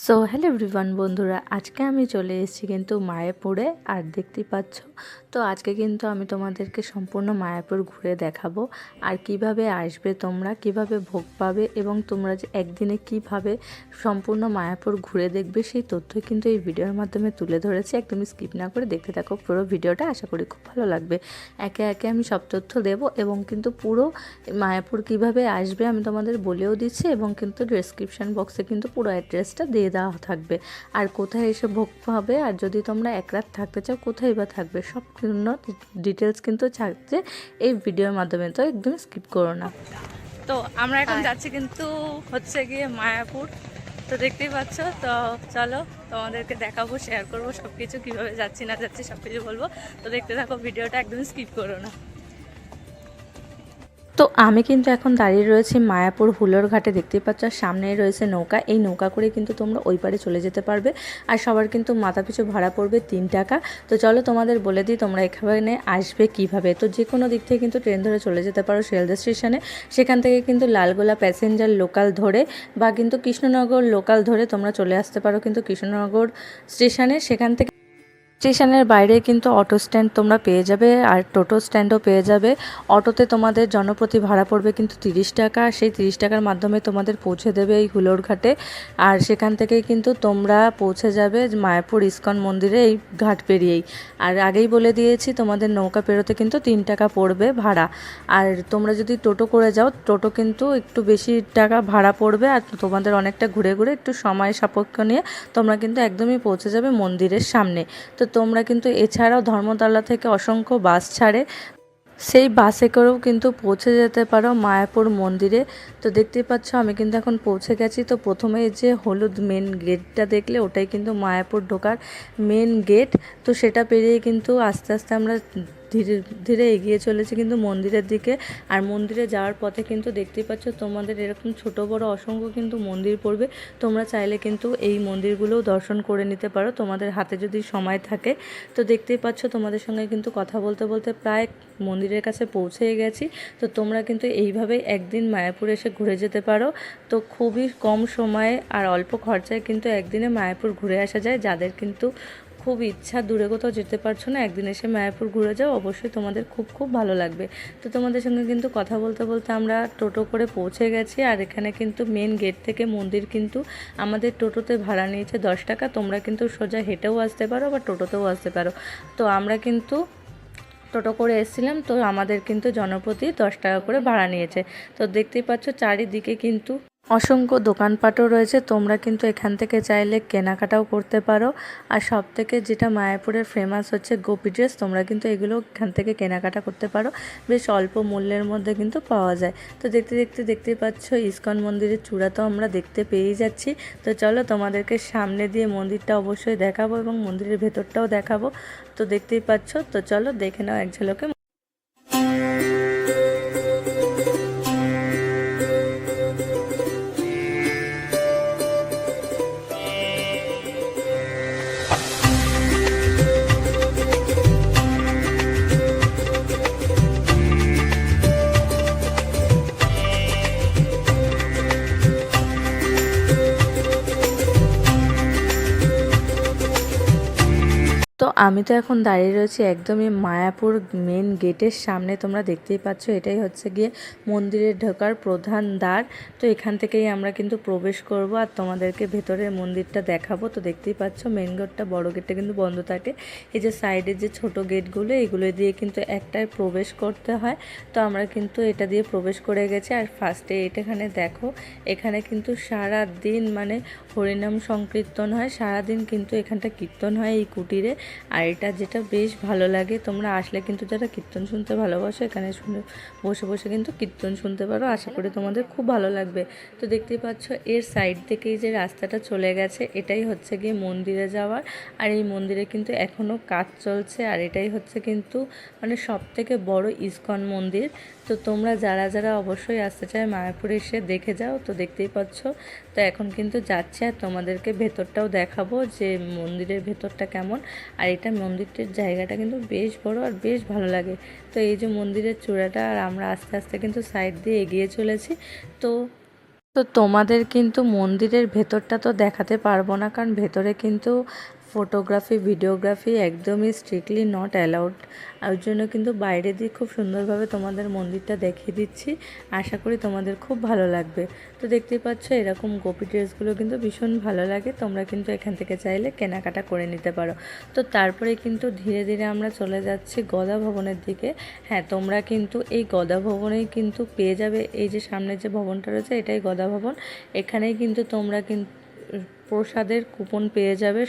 So hello everyone বন্ধুরা, আজকে আমি চলে এসেছি কিন্তু মায়াপুরে। আর দেখতেই পাচ্ছ, তো আজকে কিন্তু আমি তোমাদেরকে সম্পূর্ণ মায়াপুর ঘুরে দেখাবো। আর কিভাবে আসবে তোমরা, কিভাবে ভোগ পাবে এবং তোমরা যে একদিনে কিভাবে সম্পূর্ণ মায়াপুর ঘুরে দেখবে, সেই তথ্যই কিন্তু এই ভিডিওর মাধ্যমে তুলে ধরেছি। একদমই স্কিপ না করে দেখতে থাকো পুরো ভিডিওটা, আশা করি খুব ভালো লাগবে। একে একে আমি সব তথ্য দেবো এবং কিন্তু পুরো মায়াপুর কিভাবে আসবে আমি তোমাদের বলেও দিচ্ছি, এবং কিন্তু ডেসক্রিপশান বক্সে কিন্তু পুরো অ্যাড্রেসটা দিয়ে দেওয়া থাকবে। আর কোথায় এসে ভোগ পাবে, আর যদি তোমরা এক রাত থাকতে চাও কোথায় বা থাকবে, সব ডিটেলস কিন্তু থাকছে এই ভিডিওর মাধ্যমে, তো একদম স্কিপ করো না। তো আমরা এখন যাচ্ছি কিন্তু হচ্ছে গিয়ে মায়াপুর। তো দেখতেই পাচ্ছ, তো চলো তোমাদেরকে দেখাবো, শেয়ার করবো সব কিছু, কীভাবে যাচ্ছি না যাচ্ছি সব কিছু বলবো। তো দেখতে থাকো ভিডিওটা, একদম স্কিপ করো না। তো আমি কিন্তু এখন দাঁড়িয়ে রয়েছি মায়াপুর হুলোর ঘাটে। দেখতেই পাচ্ছ সামনেই রয়েছে নৌকা, এই নৌকা করে কিন্তু তোমরা ওই পারে চলে যেতে পারবে। আর সবার কিন্তু মাথা পিছু ভাড়া পড়বে 3 টাকা। তো চলো তোমাদের বলে দিই তোমরা এখানে আসবে কিভাবে। তো যে কোনো দিক থেকে কিন্তু ট্রেন ধরে চলে যেতে পারো শিয়ালদা স্টেশনে, সেখান থেকে কিন্তু লালগোলা প্যাসেঞ্জার লোকাল ধরে বা কিন্তু কৃষ্ণনগর লোকাল ধরে তোমরা চলে আসতে পারো কিন্তু কৃষ্ণনগর স্টেশনে। সেখান থেকে স্টেশনের বাইরে কিন্তু অটো স্ট্যান্ড তোমরা পেয়ে যাবে, আর টোটো স্ট্যান্ডও পেয়ে যাবে। অটোতে তোমাদের জনপ্রতি ভাড়া পড়বে কিন্তু 30 টাকা। সেই 30 টাকার মাধ্যমে তোমাদের পৌঁছে দেবে এই হুলোর ঘাটে। আর সেখান থেকেই কিন্তু তোমরা পৌঁছে যাবে মায়াপুর ইস্কন মন্দিরে, এই ঘাট পেরিয়েই। আর আগেই বলে দিয়েছি তোমাদের নৌকা পেরোতে কিন্তু 3 টাকা পড়বে ভাড়া। আর তোমরা যদি টোটো করে যাও, টোটো কিন্তু একটু বেশি টাকা ভাড়া পড়বে। আর তোমাদের অনেকটা ঘুরে ঘুরে একটু সময় সাপেক্ষ নিয়ে তোমরা কিন্তু একদমই পৌঁছে যাবে মন্দিরের সামনে। তো তোমরা কিন্তু এছাড়াও ধর্মতলা থেকে অসংখ্য বাস ছাড়ে, সেই বাসে করেও কিন্তু পৌঁছে যেতে পারো মায়াপুর মন্দিরে। তো দেখতেই পাচ্ছ আমি কিন্তু এখন পৌঁছে গেছি। তো প্রথমে যে হলুদ মেন গেটটা দেখলে, ওটাই কিন্তু মায়াপুর ঢোকার মেন গেট। তো সেটা পেরিয়ে কিন্তু আস্তে আস্তে আমরা ধীরে ধীরে এগিয়ে চলেছি কিন্তু মন্দিরের দিকে। আর মন্দিরে যাওয়ার পথে কিন্তু দেখতেই পাচ্ছ তোমাদের এরকম ছোট বড় অসংখ্য কিন্তু মন্দির পড়বে। তোমরা চাইলে কিন্তু এই মন্দিরগুলোও দর্শন করে নিতে পারো তোমাদের হাতে যদি সময় থাকে। তো দেখতেই পাচ্ছ তোমাদের সঙ্গে কিন্তু কথা বলতে বলতে প্রায় মন্দিরের কাছে পৌঁছে গেছি। তো তোমরা কিন্তু এইভাবেই একদিন মায়াপুর এসে ঘুরে যেতে পারো। তো খুবই কম সময়ে আর অল্প খরচায় কিন্তু একদিনে মায়াপুর ঘুরে আসা যায়। যাদের কিন্তু খুব ইচ্ছা দূরে কোথাও যেতে পারছো না, একদিন এসে মায়াপুর ঘুরে যাও, অবশ্যই তোমাদের খুব খুব ভালো লাগবে। তো তোমাদের সঙ্গে কিন্তু কথা বলতে বলতে আমরা টোটো করে পৌঁছে গেছি। আর এখানে কিন্তু মেন গেট থেকে মন্দির কিন্তু আমাদের টোটোতে ভাড়া নিয়েছে 10 টাকা। তোমরা কিন্তু সোজা হেঁটেও আসতে পারো বা টোটোতেও আসতে পারো। তো আমরা কিন্তু টোটো করে এসেছিলাম, তো আমাদের কিন্তু জনপ্রতি 10 টাকা করে ভাড়া নিয়েছে। তো দেখতেই পাচ্ছ চারিদিকে কিন্তু অসংখ্য দোকানপাটও রয়েছে, তোমরা কিন্তু এখান থেকে চাইলে কেনাকাটাও করতে পারো। আর সব থেকে যেটা মায়াপুরের ফেমাস হচ্ছে গোপী ড্রেস, তোমরা কিন্তু এগুলো এখান থেকে কেনাকাটা করতে পারো, বেশ অল্প মূল্যের মধ্যে কিন্তু পাওয়া যায়। তো দেখতে দেখতে দেখতেই পাচ্ছ ইস্কন মন্দিরের চূড়া তো আমরা দেখতে পেয়েই যাচ্ছি। তো চলো তোমাদেরকে সামনে দিয়ে মন্দিরটা অবশ্যই দেখাবো এবং মন্দিরের ভেতরটাও দেখাবো। তো দেখতেই পাচ্ছ, তো চলো দেখে নাও এক ঝলকে। তো আমি তো এখন দাঁড়িয়ে রয়েছি একদমই মায়াপুর মেন গেটের সামনে। তোমরা দেখতেই পাচ্ছ এটাই হচ্ছে গিয়ে মন্দিরের ঢোকার প্রধান দ্বার। তো এখান থেকেই আমরা কিন্তু প্রবেশ করব আর তোমাদেরকে ভেতরের মন্দিরটা দেখাবো। তো দেখতেই পাচ্ছ মেন গেটটা, বড় গেটটা কিন্তু বন্ধ থাকে। এই যে সাইডের যে ছোট গেটগুলো, এগুলো দিয়ে কিন্তু একটাই প্রবেশ করতে হয়। তো আমরা কিন্তু এটা দিয়ে প্রবেশ করে গেছি। আর ফার্স্টে এখানে দেখো, এখানে কিন্তু সারা দিন মানে হরিনাম সংকীর্তন হয়, সারাদিন কিন্তু এখানটা কীর্তন হয় এই কুটিরে। আর এটা যেটা বেশ ভালো লাগে, তোমরা আসলে কিন্তু যারা কীর্তন শুনতে ভালোবাসো এখানে বসে বসে কিন্তু কীর্তন শুনতে পারো, আশা করি তোমাদের খুব ভালো লাগবে। তো দেখতেই পাচ্ছ এর সাইড থেকেই যে রাস্তাটা চলে গেছে, এটাই হচ্ছে গিয়ে মন্দিরে যাওয়ার। আর এই মন্দিরে কিন্তু এখনও কাজ চলছে। আর এটাই হচ্ছে কিন্তু মানে সব থেকে বড় ইস্কন মন্দির। তো তোমরা যারা যারা অবশ্যই আসতে চায় মায়াপুরে এসে দেখে যাও। তো দেখতেই পাচ্ছ, তো এখন কিন্তু যাচ্ছে আর তোমাদেরকে ভেতরটাও দেখাবো যে মন্দিরের ভেতরটা কেমন। আর এটা মন্দিরটির জায়গাটা কিন্তু বেশ বড় আর বেশ ভালো লাগে। তো এই যে মন্দিরের চূড়াটা, আর আমরা আস্তে আস্তে কিন্তু সাইড দিয়ে এগিয়ে চলেছি। তো তো তোমাদের কিন্তু মন্দিরের ভেতরটা তো দেখাতে পারবো না, কারণ ভেতরে কিন্তু ফটোগ্রাফি ভিডিওগ্রাফি একদমই স্ট্রিক্টলি নট অ্যালাউড। ওর জন্য কিন্তু বাইরে দিয়ে খুব সুন্দরভাবে তোমাদের মন্দিরটা দেখিয়ে দিচ্ছি। আশা করি তোমাদের খুব ভালো লাগবে। তো দেখতেই পাচ্ছ এরকম গোপী ড্রেসগুলো কিন্তু ভীষণ ভালো লাগে, তোমরা কিন্তু এখান থেকে চাইলে কেনাকাটা করে নিতে পারো। তো তারপরে কিন্তু ধীরে ধীরে আমরা চলে যাচ্ছি গদা ভবনের দিকে। হ্যাঁ, তোমরা কিন্তু এই গদা ভবনেই কিন্তু পেয়ে যাবে, এই যে সামনে যে ভবনটা রয়েছে এটাই গদা ভবন। এখানেই কিন্তু তোমরা কিন্তু প্রসাদের কুপন পেয়ে যাবে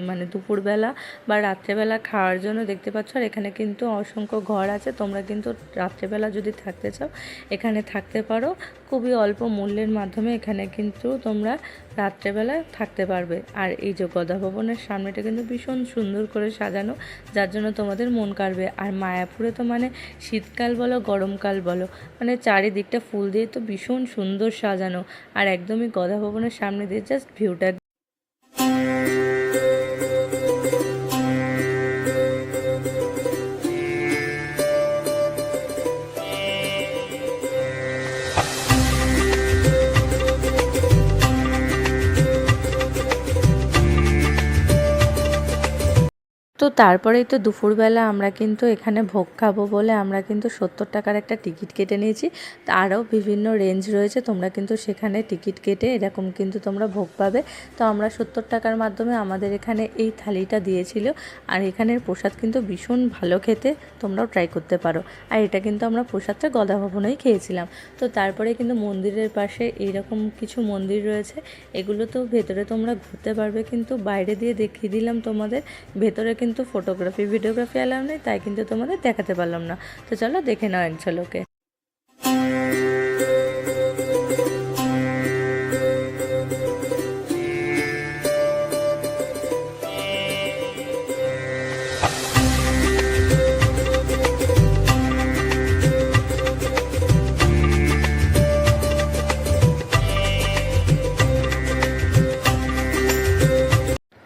মানে দুপুরবেলা বা রাত্রেবেলা খাওয়ার জন্য। দেখতে পাচ্ছ আর এখানে কিন্তু অসংখ্য ঘর আছে, তোমরা কিন্তু রাত্রেবেলা যদি থাকতে চাও এখানে থাকতে পারো। খুবই অল্প মূল্যের মাধ্যমে এখানে কিন্তু তোমরা রাত্রেবেলা থাকতে পারবে। আর এই যে গদা ভবনের সামনেটা কিন্তু ভীষণ সুন্দর করে সাজানো, যার জন্য তোমাদের মন কাড়বে। আর মায়াপুরে তো মানে শীতকাল বলো গরমকাল বলো, মানে চারিদিকটা ফুল দিয়ে তো ভীষণ সুন্দর সাজানো। আর একদমই গদা ভবনের সামনে দিয়ে জাস্ট ভিউটা। তো তারপরেই তো দুপুরবেলা আমরা কিন্তু এখানে ভোগ খাবো বলে আমরা কিন্তু 70 টাকার একটা টিকিট কেটে নিয়েছি। আরও বিভিন্ন রেঞ্জ রয়েছে, তোমরা কিন্তু সেখানে টিকিট কেটে এরকম কিন্তু তোমরা ভোগ পাবে। তো আমরা 70 টাকার মাধ্যমে আমাদের এখানে এই থালিটা দিয়েছিল। আর এখানের প্রসাদ কিন্তু ভীষণ ভালো খেতে, তোমরাও ট্রাই করতে পারো। আর এটা কিন্তু আমরা প্রসাদটা গদা ভবনেই খেয়েছিলাম। তো তারপরে কিন্তু মন্দিরের পাশে এইরকম কিছু মন্দির রয়েছে, এগুলো তো ভেতরে তোমরা ঘুরতে পারবে, কিন্তু বাইরে দিয়ে দেখিয়ে দিলাম তোমাদের। ভেতরে কিন্তু ফটোগ্রাফি ভিডিওগ্রাফি অ্যালাউ নেই, তাই কিন্তু তোমাদের দেখাতে পারলাম না। তো চলো দেখে নাও এক ঝলকে।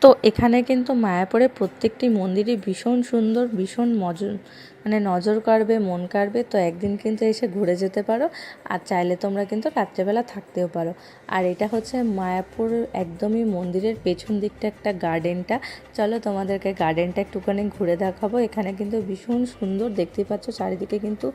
তো এখানে কিন্তু মায়াপুরে প্রত্যেকটি মন্দিরই ভীষণ সুন্দর, ভীষণ মানে নজর কাড়বে, মন কাড়বে। তো একদিন কিন্তু এসে ঘুরে যেতে পারো। আর চাইলে তোমরা কিন্তু রাত্রেবেলা থাকতেও পারো। আর এটা হচ্ছে মায়াপুর একদমই মন্দিরের পেছন দিকটা একটা গার্ডেনটা। চলো তোমাদেরকে গার্ডেনটা একটুখানি ঘুরে দেখাবো। এখানে কিন্তু ভীষণ সুন্দর, দেখতেই পাচ্ছ চারিদিকে কিন্তু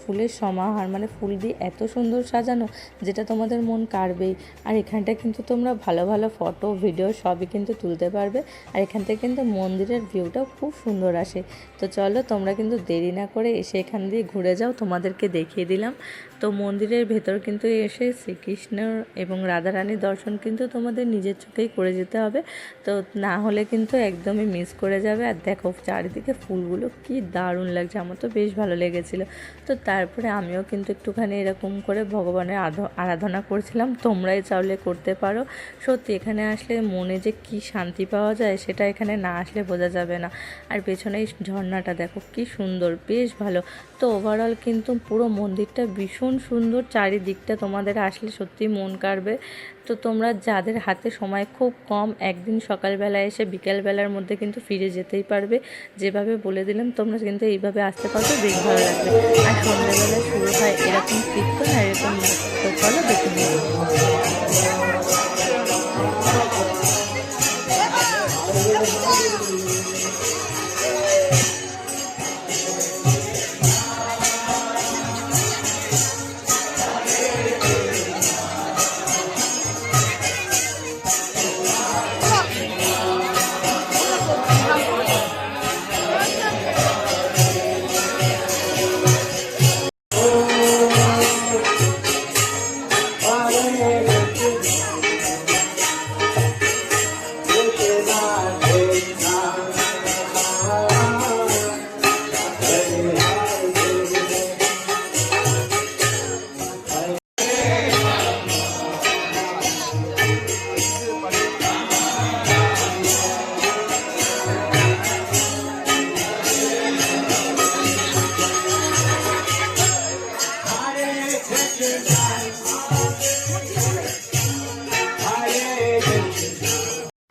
ফুলের সমাহার, মানে ফুল দিয়ে এত সুন্দর সাজানো যেটা তোমাদের মন কাড়বেই। আর এখানটা কিন্তু তোমরা ভালো ভালো ফটো ভিডিও সবই কিন্তু তুলতে পারবে। আর এখান থেকে কিন্তু মন্দিরের ভিউটাও খুব সুন্দর আসে। তো চলো তোমরা কিন্তু দেরি না করে এসে এখান দিয়ে ঘুরে যাও, তোমাদেরকে দেখিয়ে দিলাম। তো মন্দিরের ভেতর কিন্তু এসে শ্রীকৃষ্ণ এবং রাধারানীর দর্শন কিন্তু তোমাদের নিজের চোখেই করে যেতে হবে। তো না হলে কিন্তু একদমই মিস করে যাবে। আর দেখো চারিদিকে ফুলগুলো কি দারুণ লাগছে, আমার তো বেশ ভালো লেগেছিলো। তো তারপরে আমিও কিন্তু একটুখানি এরকম করে ভগবানের আরাধনা করছিলাম, তোমরাই চাইলে করতে পারো। সত্যি এখানে আসলে মনে যে কি শান্তি পাওয়া যায় সেটা এখানে না আসলে বোঝা যাবে না। আর পেছনে এই ঝর্ণাটা দেখো কি সুন্দর, বেশ ভালো। তো ওভারঅল কিন্তু পুরো মন্দিরটা ভীষণ সুন্দর, চারিদিকটা তোমাদের আসলে সত্যি মন কাড়বে। তো তোমরা যাদের হাতে সময় খুব কম, একদিন সকালবেলা এসে বিকেলবেলার মধ্যে কিন্তু ফিরে যেতেই পারবে। যেভাবে বলে দিলাম তোমরা কিন্তু এইভাবে আসতে পারবে, বেশ ভালো লাগবে। আর সন্ধ্যাবেলা শুরু হয় এরকম কীর্তন আর এরকম নাচ। তো চলো দেখে নিই।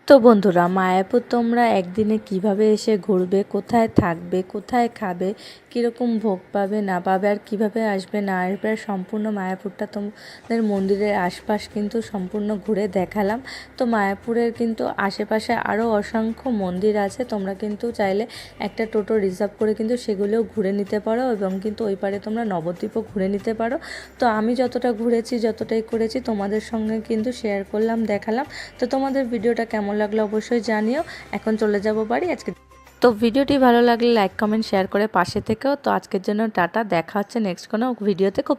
তো বন্ধুরা, মায়াপুর তোমরা একদিনে কিভাবে এসে ঘুরবে, কোথায় থাকবে, কোথায় খাবে, কীরকম ভোগ পাবে না পাবে আর কিভাবে আসবে না আসবে, আর সম্পূর্ণ মায়াপুরটা তোমাদের মন্দিরের আশপাশ কিন্তু সম্পূর্ণ ঘুরে দেখালাম। তো মায়াপুরের কিন্তু আশেপাশে আরও অসংখ্য মন্দির আছে, তোমরা কিন্তু চাইলে একটা টোটো রিজার্ভ করে কিন্তু সেগুলোও ঘুরে নিতে পারো, এবং কিন্তু ওই পারে তোমরা নবদ্বীপও ঘুরে নিতে পারো। তো আমি যতটা ঘুরেছি যতটাই করেছি তোমাদের সঙ্গে কিন্তু শেয়ার করলাম, দেখালাম। তো তোমাদের ভিডিওটা কেমন লাগলো অবশ্যই জানিও। এখন চলে যাব বাড়ি আজকে। তো ভিডিওটি ভালো লাগলে লাইক কমেন্ট শেয়ার করে পাশে থেকেও। তো আজকের জন্য টাটা, দেখা হচ্ছে নেক্সট কোনো ভিডিওতে খুব